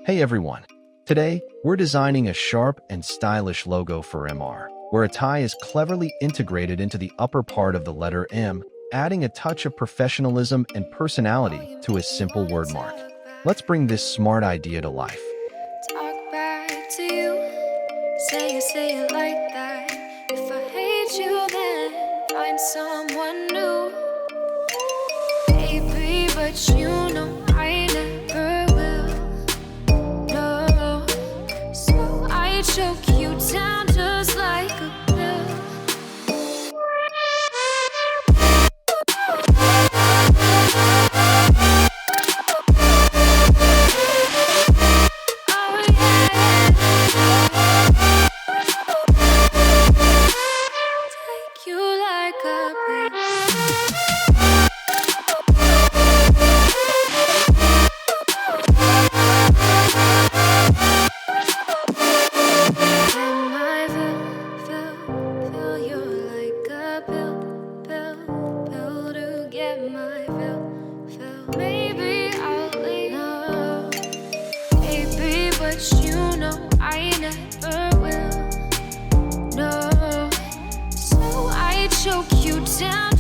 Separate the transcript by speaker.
Speaker 1: Hey everyone! Today, we're designing a sharp and stylish logo for MR, where a tie is cleverly integrated into the upper part of the letter M, adding a touch of professionalism and personality to a simple word mark. Let's bring this smart idea to life.
Speaker 2: Talk back to you. Say it like that. If I hate you, then find someone new. Baby, but you know I never will. No, so I choke you down just like a pill. Oh yeah, take you like a pill. Am I feel you like a pill to get my fill. Maybe I'll leave, no, baby, but you know I never will. No, so I choke you down